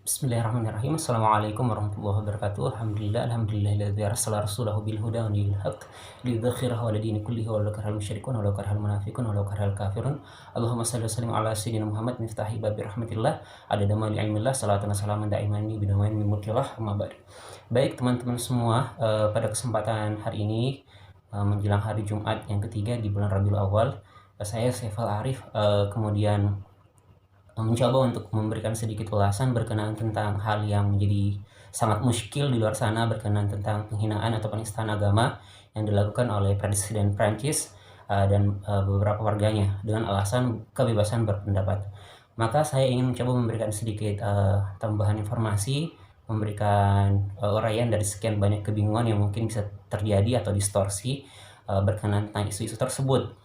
Bismillahirrahmanirrahim. Assalamualaikum warahmatullahi wabarakatuh. Alhamdulillahilladzi arsala rasulahu bil huda wa dinil haqq liyudhhirahu 'ala dini kullihi walau karihal musyrikun walau karihal munafiqun walau karihal kafirun. Allahumma shalli wa sallim ala sayyidina Muhammad miftahi babi rahmatillah adada ma ilmillah salatan wa salaman da'iman bidawain min mulkillah amma ba'd. Baik teman-teman semua, pada kesempatan hari ini menjelang hari Jumat yang ketiga di bulan Rabiul Awal, saya Saiful Arif kemudian mencoba untuk memberikan sedikit ulasan berkenaan tentang hal yang menjadi sangat muskil di luar sana berkenaan tentang penghinaan atau penistaan agama yang dilakukan oleh Presiden Prancis dan beberapa warganya dengan alasan kebebasan berpendapat. Maka saya ingin mencoba memberikan sedikit tambahan informasi, memberikan uraian dari sekian banyak kebingungan yang mungkin bisa terjadi atau distorsi berkenaan tentang isu-isu tersebut.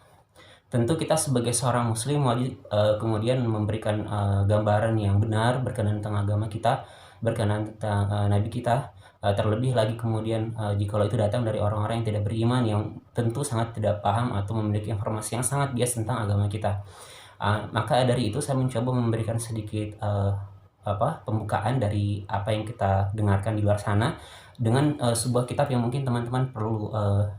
Tentu kita sebagai seorang muslim wajib kemudian memberikan gambaran yang benar berkenaan tentang agama kita, berkenaan tentang nabi kita, terlebih lagi kemudian jikalau itu datang dari orang-orang yang tidak beriman, yang tentu sangat tidak paham atau memiliki informasi yang sangat bias tentang agama kita. Maka dari itu saya mencoba memberikan sedikit pembukaan dari apa yang kita dengarkan di luar sana dengan sebuah kitab yang mungkin teman-teman perlu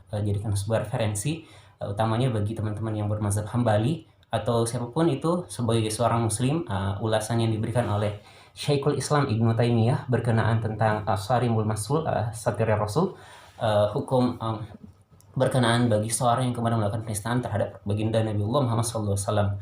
jadikan sebuah referensi, utamanya bagi teman-teman yang bermazhab Hambali atau siapapun itu sebagai seorang muslim. Ulasan yang diberikan oleh Syekhul Islam Ibnu Taimiyah berkenaan tentang Sharimul Maslul, Satir Rasul, hukum berkenaan bagi seorang yang kemudian melakukan penistaan terhadap baginda Nabiullah Muhammad SAW.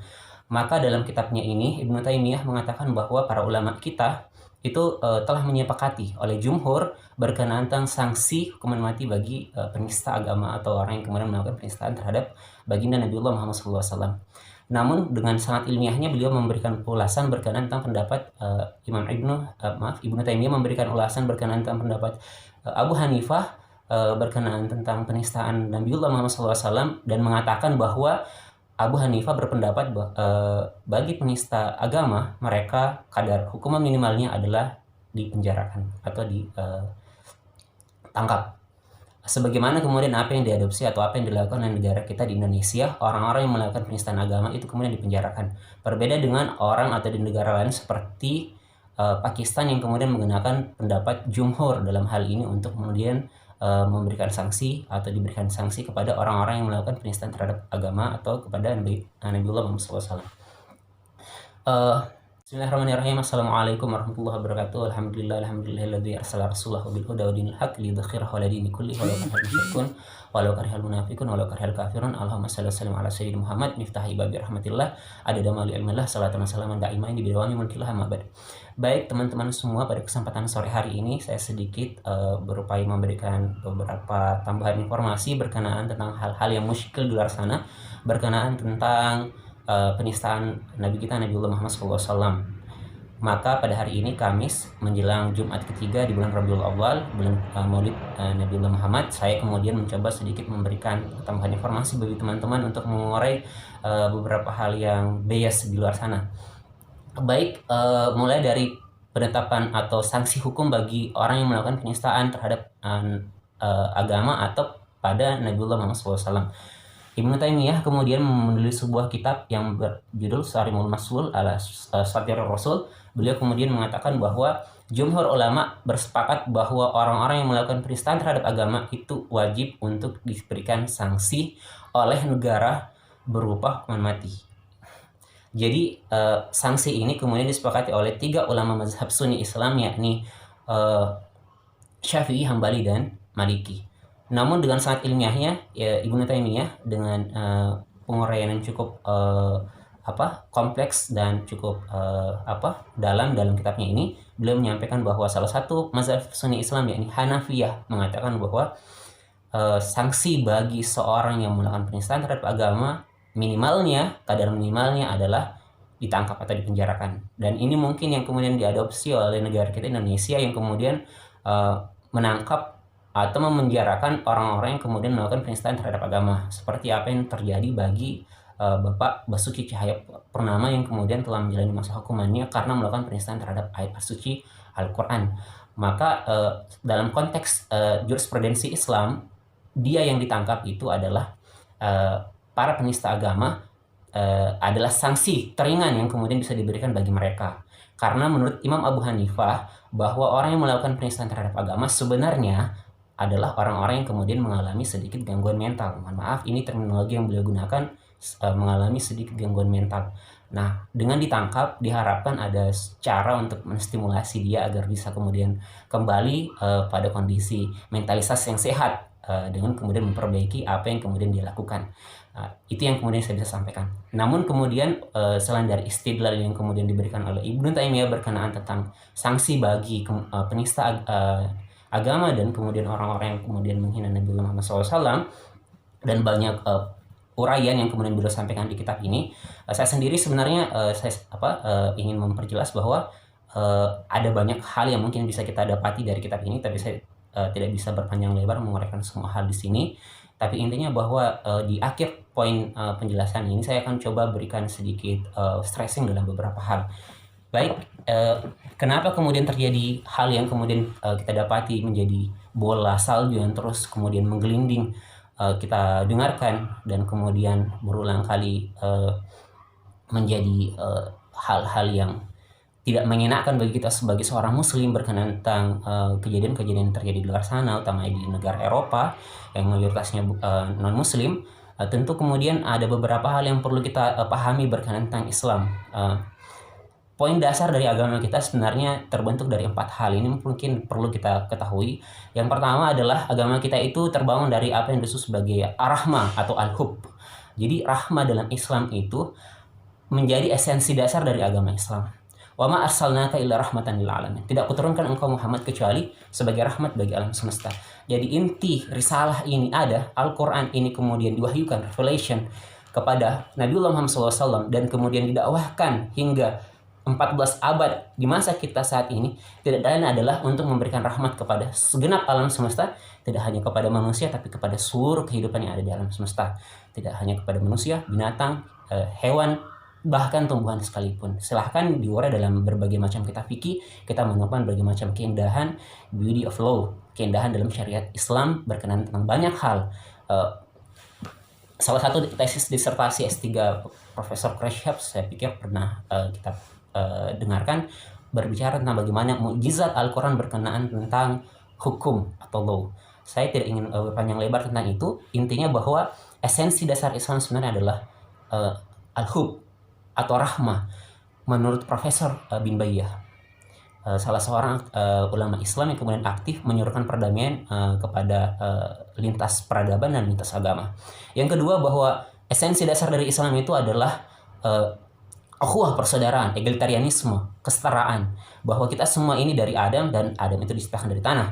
Maka dalam kitabnya ini Ibnu Taimiyah mengatakan bahwa para ulama kita itu telah menyepakati oleh jumhur berkenaan tentang sanksi hukuman mati bagi penista agama atau orang yang kemudian melakukan penistaan terhadap baginda Nabiullah Muhammad SAW. Namun dengan sangat ilmiahnya beliau memberikan ulasan berkenaan tentang pendapat Ibnu Taimiyah memberikan ulasan berkenaan tentang pendapat Abu Hanifah berkenaan tentang penistaan Nabiullah Muhammad SAW dan mengatakan bahwa Abu Hanifah berpendapat bagi penista agama mereka kadar hukuman minimalnya adalah dipenjarakan atau ditangkap. Sebagaimana kemudian apa yang diadopsi atau apa yang dilakukan oleh negara kita di Indonesia, orang-orang yang melakukan penistaan agama itu kemudian dipenjarakan. Berbeda dengan orang atau di negara lain seperti Pakistan yang kemudian menggunakan pendapat jumhur dalam hal ini untuk kemudian memberikan sanksi atau diberikan sanksi kepada orang-orang yang melakukan penistaan terhadap agama atau kepada Nabiullah Muhammad SAW. Bismillahirrahmanirrahim. Assalamualaikum warahmatullahi wabarakatuh. Alhamdulillahilladzi arsala rasulahu bil huda wa dinil haqq liyudhhirahu 'ala dini kullihi walau karihal musyrikun walau karihal munafiqun walau karihal kafirun. Allahumma shalli wa sallim ala sayyidina Muhammad miftahi babi rahmatillah adada ma ilmillah salatan wa salaman da'iman bidawami mulkillah amma ba'd. Baik teman-teman semua, pada kesempatan sore hari ini saya sedikit berupaya memberikan beberapa tambahan informasi berkenaan tentang hal-hal yang muskil di luar sana berkenaan tentang penistaan Nabi kita Nabiullah Muhammad SAW. Maka pada hari ini Kamis menjelang Jumat ketiga di bulan Rabiul Awal, bulan Maulid Nabiullah Muhammad, saya kemudian mencoba sedikit memberikan tambahan informasi bagi teman-teman untuk mengurai beberapa hal yang bias di luar sana. Baik, mulai dari penetapan atau sanksi hukum bagi orang yang melakukan penistaan terhadap agama atau pada Nabiullah Muhammad SAW. Ibnu Taimiyah kemudian menulis sebuah kitab yang berjudul Sharimul Maslul ala Satir Rasul. Beliau kemudian mengatakan bahwa jumhur ulama bersepakat bahwa orang-orang yang melakukan penistaan terhadap agama itu wajib untuk diberikan sanksi oleh negara berupa hukuman mati. Jadi sanksi ini kemudian disepakati oleh 3 ulama mazhab Sunni Islam, yakni Syafi'i, Hambali, dan Maliki. Namun dengan sangat ilmiahnya Ibnu Taimiyah dengan penguraian yang cukup kompleks dan cukup dalam kitabnya ini, beliau menyampaikan bahwa salah satu mazhab Sunni Islam yakni Hanafiyah mengatakan bahwa sanksi bagi seorang yang melakukan penistaan terhadap agama kadar minimalnya adalah ditangkap atau dipenjarakan. Dan ini mungkin yang kemudian diadopsi oleh negara kita Indonesia yang kemudian menangkap atau memenjarakan orang-orang yang kemudian melakukan penistaan terhadap agama, seperti apa yang terjadi bagi Bapak Basuki Cahayapurnama yang kemudian telah menjalani masa hukumannya karena melakukan penistaan terhadap ayat suci Al-Quran. Maka dalam konteks jurisprudensi Islam, dia yang ditangkap itu adalah para penista agama, adalah sanksi teringan yang kemudian bisa diberikan bagi mereka. Karena menurut Imam Abu Hanifah, bahwa orang yang melakukan penistaan terhadap agama sebenarnya adalah orang-orang yang kemudian mengalami sedikit gangguan mental. Mohon maaf, ini terminologi yang beliau gunakan, mengalami sedikit gangguan mental. Nah, dengan ditangkap diharapkan ada cara untuk menstimulasi dia agar bisa kemudian kembali pada kondisi mentalitas yang sehat, dengan kemudian memperbaiki apa yang kemudian dia lakukan. Itu yang kemudian saya bisa sampaikan. Namun kemudian selain dari istidlal yang kemudian diberikan oleh Ibnu Taimiyah berkenaan tentang sanksi bagi penista agama dan kemudian orang-orang yang kemudian menghina Nabi Muhammad SAW, dan banyak uraian yang kemudian beliau sampaikan di kitab ini, saya sendiri sebenarnya ingin memperjelas bahwa ada banyak hal yang mungkin bisa kita dapati dari kitab ini, tapi saya tidak bisa berpanjang lebar menguraikan semua hal di sini. Tapi intinya bahwa di akhir poin penjelasan ini saya akan coba berikan sedikit stressing dalam beberapa hal. Baik, kenapa kemudian terjadi hal yang kemudian kita dapati menjadi bola salju yang terus kemudian menggelinding, kita dengarkan dan kemudian berulang kali menjadi hal-hal yang tidak mengenakan bagi kita sebagai seorang muslim berkenaan tentang kejadian-kejadian yang terjadi di luar sana, utamanya di negara Eropa yang mayoritasnya non muslim. Tentu kemudian ada beberapa hal yang perlu kita pahami berkenaan tentang Islam. Poin dasar dari agama kita sebenarnya terbentuk dari 4 hal. Ini mungkin perlu kita ketahui. Yang pertama adalah agama kita itu terbangun dari apa yang disebut sebagai ar-rahmah atau al-hub. Jadi rahmah dalam Islam itu menjadi esensi dasar dari agama Islam. Wa ma arsalnaka illa rahmatan lil alamin. Tidak kuturunkan engkau Muhammad kecuali sebagai rahmat bagi alam semesta. Jadi inti risalah ini ada, Al-Qur'an ini kemudian diwahyukan, revelation, kepada Nabiullah Muhammad SAW dan kemudian didakwahkan hingga 14 abad di masa kita saat ini, tidak lain adalah untuk memberikan rahmat kepada segenap alam semesta, tidak hanya kepada manusia tapi kepada seluruh kehidupan yang ada di alam semesta. Tidak hanya kepada manusia, binatang, hewan, bahkan tumbuhan sekalipun. Silahkan diurai dalam berbagai macam kitab fikih, kita menemukan berbagai macam keindahan, beauty of law, keindahan dalam syariat Islam berkenaan tentang banyak hal. Salah satu tesis disertasi S3 Profesor Kreshab, saya pikir pernah kita dengarkan, berbicara tentang bagaimana mukjizat Al-Quran berkenaan tentang hukum atau law. Saya tidak ingin berpanjang lebar tentang itu. Intinya bahwa esensi dasar Islam sebenarnya adalah al-hub atau rahmah. Menurut Profesor bin Bayyah, salah seorang ulama Islam yang kemudian aktif menyuruhkan perdamaian kepada lintas peradaban dan lintas agama. Yang kedua, bahwa esensi dasar dari Islam itu adalah ukhuwah, persaudaraan, egalitarianisme, kesetaraan, bahwa kita semua ini dari Adam dan Adam itu diciptakan dari tanah.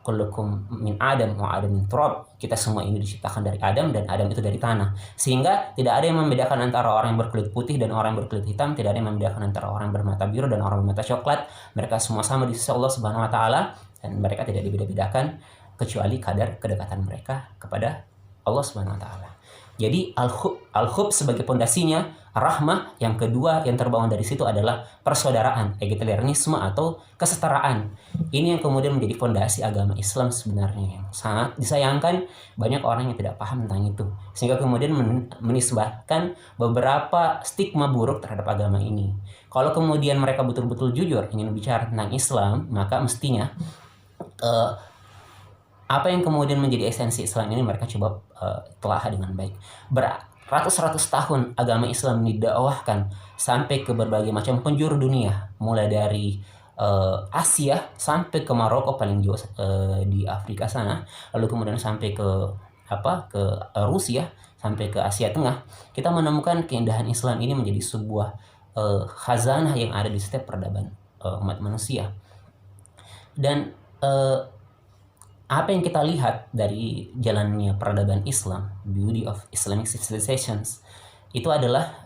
Kullukum min Adam wa Adam min turab. Kita semua ini diciptakan dari Adam dan Adam itu dari tanah. Sehingga tidak ada yang membedakan antara orang yang berkulit putih dan orang yang berkulit hitam, tidak ada yang membedakan antara orang yang bermata biru dan orang bermata coklat. Mereka semua sama di sisi Allah Subhanahu wa taala dan mereka tidak dibeda-bedakan kecuali kadar kedekatan mereka kepada Allah Subhanahu wa taala. Jadi al-hub sebagai pondasinya, rahmah yang kedua yang terbangun dari situ adalah persaudaraan, egalitarianisme atau kesetaraan. Ini yang kemudian menjadi fondasi agama Islam sebenarnya, yang sangat disayangkan banyak orang yang tidak paham tentang itu, sehingga kemudian menisbahkan beberapa stigma buruk terhadap agama ini. Kalau kemudian mereka betul-betul jujur ingin bicara tentang Islam, maka mestinya apa yang kemudian menjadi esensi Islam ini mereka coba telah dengan baik. Beratus-ratus tahun agama Islam didakwahkan sampai ke berbagai macam penjuru dunia, mulai dari Asia sampai ke Maroko paling jauh di Afrika sana, lalu kemudian sampai ke Rusia, sampai ke Asia Tengah. Kita menemukan keindahan Islam ini menjadi sebuah khazanah yang ada di setiap peradaban umat manusia. Dan apa yang kita lihat dari jalannya peradaban Islam, beauty of Islamic civilizations, itu adalah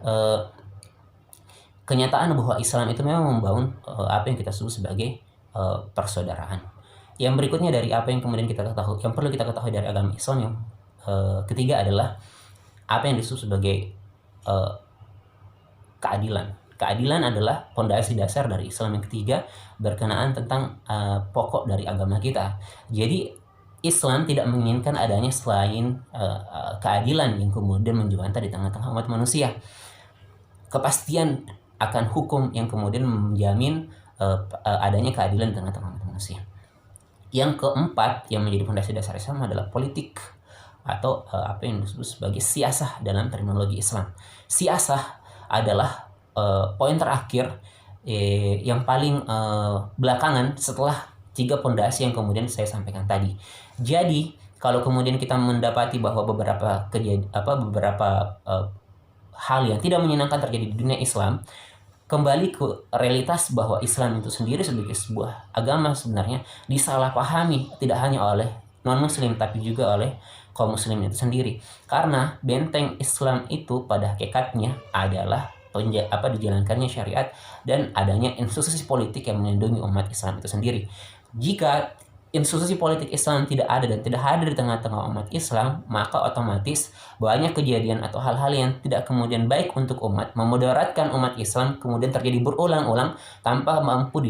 kenyataan bahwa Islam itu memang membangun apa yang kita sebut sebagai persaudaraan. Yang berikutnya dari apa yang kemudian kita ketahui, yang perlu kita ketahui dari agama Islam, yang ketiga adalah apa yang disebut sebagai keadilan. Keadilan adalah pondasi dasar dari Islam yang ketiga berkenaan tentang pokok dari agama kita. Jadi Islam tidak menginginkan adanya selain keadilan yang kemudian menjewantah di tengah-tengah umat manusia. Kepastian akan hukum yang kemudian menjamin adanya keadilan di tengah-tengah manusia. Yang keempat yang menjadi fondasi dasar Islam adalah politik, atau apa yang disebut sebagai siasah dalam terminologi Islam. Siasah adalah poin terakhir yang paling belakangan setelah 3 pondasi yang kemudian saya sampaikan tadi. Jadi kalau kemudian kita mendapati bahwa beberapa hal yang tidak menyenangkan terjadi di dunia Islam, kembali ke realitas bahwa Islam itu sendiri sebagai sebuah agama sebenarnya disalahpahami tidak hanya oleh non-muslim tapi juga oleh kaum muslim itu sendiri. Karena benteng Islam itu pada hakikatnya adalah dijalankannya syariat dan adanya institusi politik yang melindungi umat Islam itu sendiri. Jika institusi politik Islam tidak ada dan tidak hadir di tengah-tengah umat Islam, maka otomatis banyak kejadian atau hal-hal yang tidak kemudian baik untuk umat, memudaratkan umat Islam, kemudian terjadi berulang-ulang tanpa mampu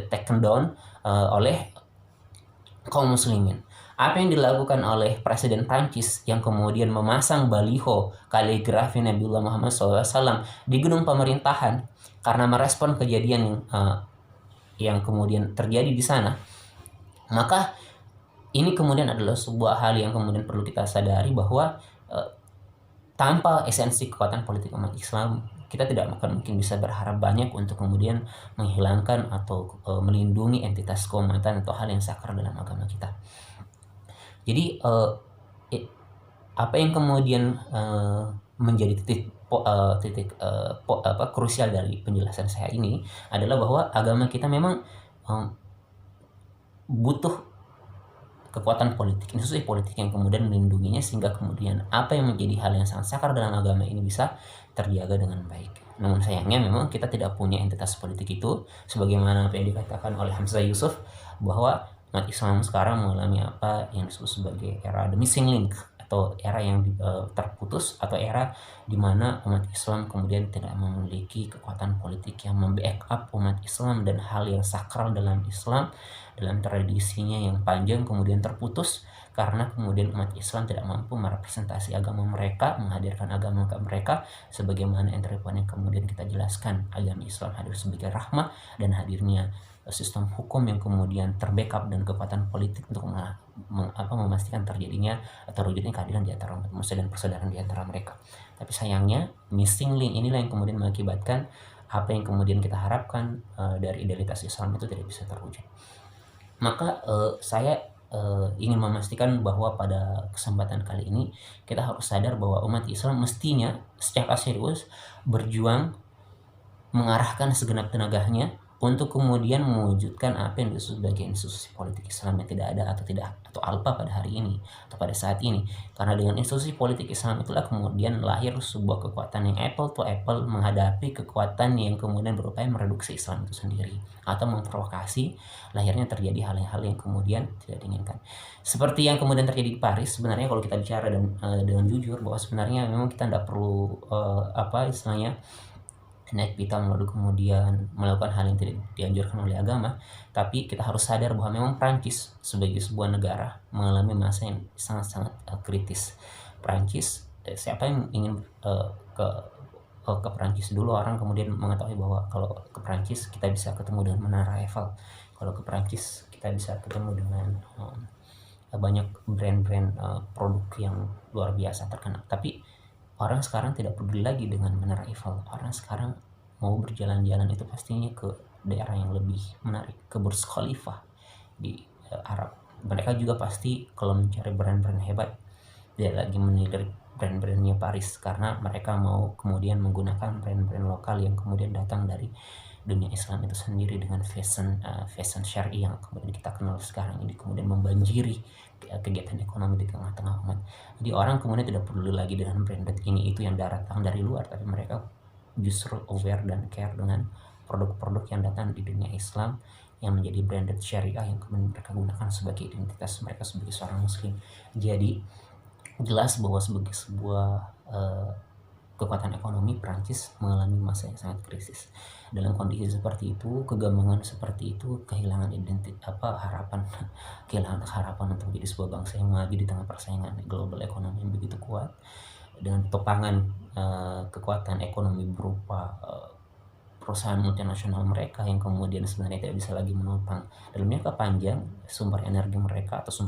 taken down oleh kaum muslimin. Apa yang dilakukan oleh Presiden Prancis yang kemudian memasang baliho kaligrafi Nabiullah Muhammad SAW di gedung pemerintahan karena merespon kejadian yang kemudian terjadi di sana, maka ini kemudian adalah sebuah hal yang kemudian perlu kita sadari bahwa tanpa esensi kekuatan politik umat Islam, kita tidak akan mungkin bisa berharap banyak untuk kemudian menghilangkan atau melindungi entitas keumatan atau hal yang sakral dalam agama kita. Jadi apa yang kemudian menjadi krusial dari penjelasan saya ini adalah bahwa agama kita memang butuh kekuatan politik, institusi politik yang kemudian melindunginya sehingga kemudian apa yang menjadi hal yang sangat sakral dalam agama ini bisa terjaga dengan baik. Namun sayangnya memang kita tidak punya entitas politik itu, sebagaimana apa yang dikatakan oleh Hamzah Yusuf bahwa umat Islam sekarang mengalami apa yang disebut sebagai era the missing link, atau era yang terputus, atau era di mana umat Islam kemudian tidak memiliki kekuatan politik yang membackup umat Islam, dan hal yang sakral dalam Islam, dalam tradisinya yang panjang kemudian terputus karena kemudian umat Islam tidak mampu merepresentasi agama mereka, menghadirkan agama mereka sebagaimana entry point yang kemudian kita jelaskan. Agama Islam hadir sebagai rahmah, dan hadirnya sistem hukum yang kemudian terbackup dan kekuatan politik untuk memastikan terjadinya atau wujudnya keadilan di antara umat manusia dan persaudaraan di antara mereka. Tapi sayangnya missing link inilah yang kemudian mengakibatkan apa yang kemudian kita harapkan dari idealitas Islam itu tidak bisa terwujud. Maka saya ingin memastikan bahwa pada kesempatan kali ini kita harus sadar bahwa umat Islam mestinya secara serius berjuang mengarahkan segenap tenaganya untuk kemudian mewujudkan apa yang disebut sebagai institusi politik Islam yang tidak ada atau alpa pada hari ini atau pada saat ini. Karena dengan institusi politik Islam itulah kemudian lahir sebuah kekuatan yang apple to apple menghadapi kekuatan yang kemudian berupaya mereduksi Islam itu sendiri atau memprovokasi lahirnya terjadi hal-hal yang kemudian tidak diinginkan. Seperti yang kemudian terjadi di Paris, sebenarnya kalau kita bicara dengan jujur bahwa sebenarnya memang kita tidak perlu naik pitam lalu kemudian melakukan hal yang tidak dianjurkan oleh agama, tapi kita harus sadar bahwa memang Prancis sebagai sebuah negara mengalami masa yang sangat-sangat kritis. Prancis, siapa yang ingin ke Prancis dulu, orang kemudian mengetahui bahwa kalau ke Prancis kita bisa ketemu dengan Menara Eiffel, kalau ke Prancis kita bisa ketemu dengan banyak brand-brand produk yang luar biasa terkenal. Tapi orang sekarang tidak peduli lagi dengan Menara Eiffel. Orang sekarang mau berjalan-jalan itu pastinya ke daerah yang lebih menarik, ke Burj Khalifa di Arab. Mereka juga pasti kalau mencari brand-brand hebat, dia lagi menilik brand-brandnya Paris, karena mereka mau kemudian menggunakan brand-brand lokal yang kemudian datang dari dunia Islam itu sendiri dengan fashion syar'i yang kemudian kita kenal sekarang ini kemudian membanjiri kegiatan ekonomi di tengah-tengah umat. Jadi orang kemudian tidak peduli lagi dengan branded ini itu yang datang dari luar, tapi mereka justru aware dan care dengan produk-produk yang datang di dunia Islam yang menjadi branded syariah yang kemudian mereka gunakan sebagai identitas mereka sebagai seorang muslim. Jadi jelas bahwa sebagai sebuah kekuatan ekonomi, Prancis mengalami masa yang sangat krisis. Dalam kondisi seperti itu, kegambangan seperti itu, kehilangan harapan untuk menjadi sebuah bangsa yang maju di tengah persaingan global ekonomi yang begitu kuat. dengan topangan kekuatan ekonomi berupa perusahaan multinasional mereka yang kemudian sebenarnya tidak bisa lagi menopang dalam jangka panjang sumber energi mereka atau sumber